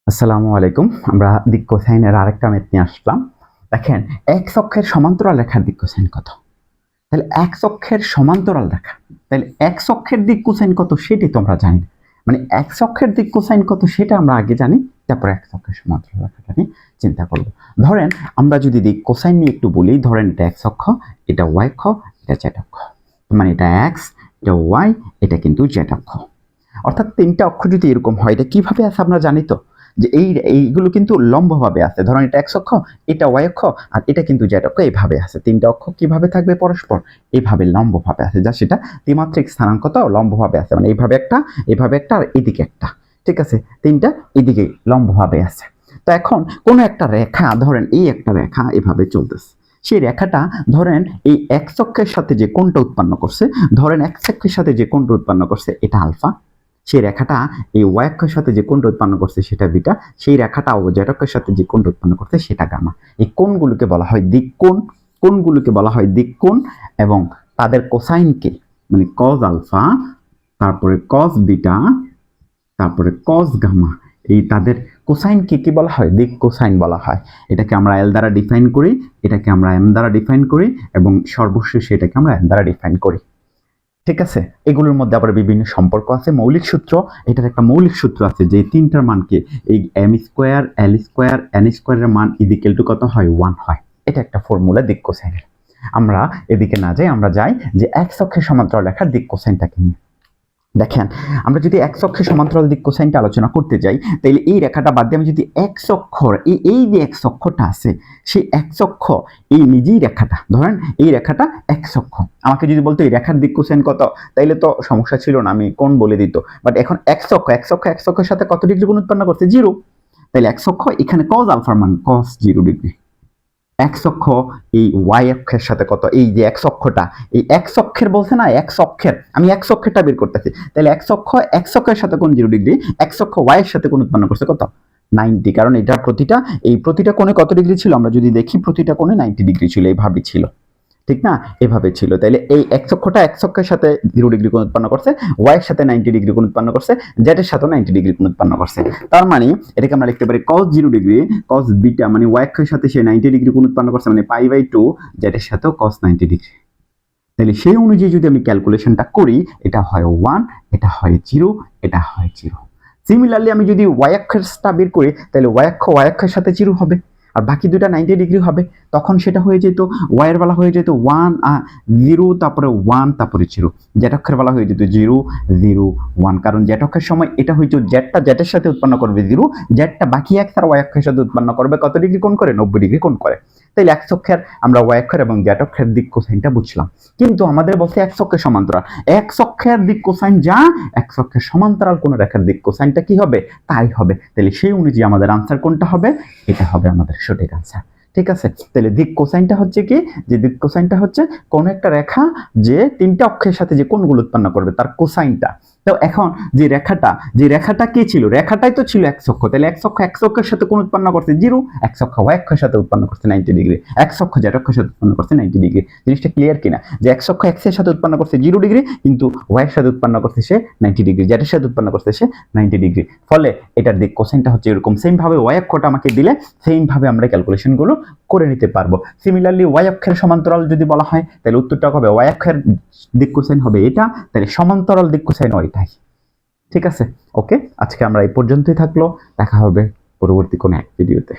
আসসালামু আলাইকুম। আমরা দিক কোসাইনের আরেকটা ম্যাথ নিয়ে আসলাম। দেখেন এক্স অক্ষের সমান্তরাল রেখার দিক কোসাইন কত? তাহলে এক্স অক্ষের সমান্তরাল রেখা, তাহলে এক্স অক্ষের দিক কোসাইন কত সেটি তোমরা জানি। মানে এক্স অক্ষের দিক কোসাইন কত সেটা আমরা আগে জানি, তারপর এক্স অক্ষের সমান্তরাল রেখাটা নিয়ে চিন্তা করব। ধরেন আমরা যদি দিক কোসাইন নিয়ে একটু বলি, ধরেন এটা এক্স অক্ষ, এটা ওয়াই অক্ষ, এটা জেড অক্ষ। মানে এটা এক্স, এটা ওয়াই, এটা কিন্তু জেড অক্ষ। অর্থাৎ তিনটা অক্ষ যদি এরকম হয়, এটা কিভাবে আছে আমরা জানি তো, যে এইগুলো কিন্তু লম্বভাবে আছে। ধরুন এটা এক্স অক্ষ, এটা ওয়াই অক্ষ, আর এটা কিন্তু জেড অক্ষ। এইভাবে আছে তিনটা অক্ষ, কিভাবে থাকবে পরস্পর এইভাবে লম্বভাবে আছে, যা সেটা ত্রিমাত্রিক স্থানাঙ্কটাও লম্বভাবে আছে। মানে এইভাবে একটা, এইভাবে একটা, আর এদিকে একটা, ঠিক আছে, তিনটা এদিকে লম্বভাবে আছে। তো এখন কোনো একটা রেখা, ধরেন এই একটা রেখা এভাবে চলতেছে, সেই রেখাটা ধরেন এই এক্স অক্ষের সাথে যে কোণটা উৎপন্ন করছে, ধরেন এক্স অক্ষের সাথে যে কোণটা উৎপন্ন করছে এটা আলফা, সেই রেখাটা এই ওয়াই অক্ষের সাথে যে কোণটা উৎপন্ন করছে সেটা বিটা, সেই রেখাটা ও জেড অক্ষের সাথে যে কোণটা উৎপন্ন করছে সেটা গামা। এই কোণগুলোকে বলা হয় দিক কোণ, কোণগুলোকে বলা হয় দিক কোণ, এবং তাদের কোসাইনকে মানে কজ আলফা, তারপরে কজ বিটা, তারপরে কজ গামা, এই তাদের কোসাইনকে কি বলা হয়? দিক কোসাইন বলা হয়। এটাকে আমরা এল দ্বারা ডিফাইন করি, এটাকে আমরা এম দ্বারা ডিফাইন করি, এবং সর্বশেষে এটাকে আমরা এন দ্বারা ডিফাইন করি। ঠিক আছে, এগুলোর মধ্যে আবার বিভিন্ন সম্পর্ক আছে, মৌলিক সূত্র। এটার একটা মৌলিক সূত্র আছে যে তিনটার মানকে এই এম স্কোয়ার, এল স্কোয়ার, এন স্কোয়ারের মান ইকুয়াল টু কত হয়? 1 হয়। এটা একটা ফর্মুলা দিক কোসাইনের। আমরা এদিকে না যাই, আমরা যাই যে এক্স অক্ষের সমান্তরাল রেখার দিক কোসাইনটাকে নিয়ে। দেখেন আমরা যদি এক্স অক্ষের সমান্তরাল দিক কোসাইনটা আলোচনা করতে যাই, তাহলে এই রেখাটা বাদ দিয়ে আমি যদি এক্স অক্ষর এই যে এক্স অক্ষটা আছে, সেই এক্স অক্ষ এই নিজেই রেখাটা, ধরেন এই রেখাটা এক্স অক্ষ, আমাকে যদি বলতো এই রেখার দিক কোসাইন কত, তাইলে তো সমস্যা ছিল না, আমি কোন বলে দিত। বাট এখন এক্স অক্ষ, এক্স অক্ষের সাথে কত ডিগ্রি কোণ উৎপন্ন করছে? 0। তাহলে এক্স অক্ষ এখানে কজ আলফার মান কস 0 ডিগ্রি। এক্স অক্ষ এই ওয়াই অক্ষের সাথে কত? এই যে এক্স অক্ষটা, এই এক্স অক্ষের বলছে না, এক্স অক্ষের, আমি এক্স অক্ষেরটা বের করতেছি। তাহলে এক্স অক্ষের সাথে কোণ 0 ডিগ্রি, এক্স অক্ষ ওয়াই এর সাথে কোণ উৎপন্ন করছে কত? 90। কারণ এটা প্রতিটা কোণে কত ডিগ্রি ছিল আমরা যদি দেখি, প্রতিটা কোণে 90 ডিগ্রি ছিল, এইভাবে ছিল, ঠিক না? এভাবে ছিল। তাহলে এই এক্স অক্ষটা এক্স অক্ষের সাথে 0 ডিগ্রি কোণ উৎপন্ন করছে, ওয়াই এর সাথে 90 ডিগ্রি কোণ উৎপন্ন করছে, জেড এর সাথেও 90 ডিগ্রি কোণ উৎপন্ন করছে। তার মানে এটাকে আমরা লিখতে পারি cos 0 ডিগ্রি cos বিটা, মানে ওয়াই অক্ষের সাথে সে 90 ডিগ্রি কোণ উৎপন্ন করছে, মানে π/2, জেড এর সাথেও cos 90 ডিগ্রি। তাহলে সেই অনুযায়ী যদি আমি ক্যালকুলেশনটা করি, এটা হয় 1, এটা হয় 0, এটা হয় 0। সিমিলারলি আমি যদি ওয়াই অক্ষেরটা বের করি, তাহলে ওয়াই অক্ষের সাথে 0 হবে, আর বাকি দুটা 90 ডিগ্রি হবে। তখন সেটা হয়ে যেত ওয়াই এর বেলা হয়ে যেত 1 0, তারপরে 1, তারপরে 0। জেড অক্ষের বেলা হয়ে যেত 0 0 1, কারণ জেড অক্ষের সময় এটা হইতো জেডটা জেডের সাথে উৎপন্ন করবে 0, জেডটা বাকি এক্স আর ওয়াই অক্ষের সাথে উৎপন্ন করবে কত ডিগ্রি কোণ করে? 90 ডিগ্রি কোণ করে। তাইলে এক্স অক্ষের আমরা ওয়াই অক্ষের এবং জেড অক্ষের দিক কোসাইনটা বুঝলাম। কিন্তু আমাদের বলছে এক্স অক্ষের সমান্তরাল, এক্স অক্ষের দিক কোসাইন যা, এক্স অক্ষের সমান্তরাল কোন রেখার দিক কোসাইনটা কি হবে? তাই হবে। তাহলে সেই অনুযায়ী আমাদের আনসার কোনটা হবে? এটা হবে আমাদের সঠিক আনসার। ঠিক আছে, তাহলে দিক কোসাইনটা হচ্ছে কি, যে দিক কোসাইনটা হচ্ছে কোন একটা রেখা যে তিনটা অক্ষের সাথে যে কোণগুলো উৎপন্ন করবে তার কোসাইনটা। তো এখন যে রেখাটা কি ছিল? রেখাটাই তো ছিল এক্স অক্ষ। তাহলে এক্স অক্ষের সাথে কোণ উৎপন্ন করছে 0, এক্স অক্ষ ওয়াই অক্ষের সাথে উৎপন্ন করছে 90 ডিগ্রি, এক্স অক্ষ জেড অক্ষের সাথে উৎপন্ন করছে 90 ডিগ্রি। জিনিসটা ক্লিয়ার কিনা? যে এক্স অক্ষ এক্স এর সাথে উৎপন্ন করছে 0 ডিগ্রি, কিন্তু ওয়াই এর সাথে উৎপন্ন করছে সে 90 ডিগ্রি, জেড এর সাথে উৎপন্ন করছে সে 90 ডিগ্রি। ফলে এটার দিক কোসাইনটা হচ্ছে এরকম। সেম ভাবে ওয়াই অক্ষটা আমাকে দিলে সেম ভাবে আমরা ক্যালকুলেশন গুলো করে নিতে পারবো। সিমিলারলি ওয়াই অক্ষের সমান্তরাল যদি বলা হয়, তাহলে উত্তরটা হবে ওয়াই অক্ষের দিক কোসাইন হবে এটা, তাহলে সমান্তরাল দিক কোসাইন ওইটাই। ঠিক আছে, ওকে, আজকে আমরা এই পর্যন্তই থাকলো, দেখা হবে পরবর্তী কোনো এক ভিডিওতে।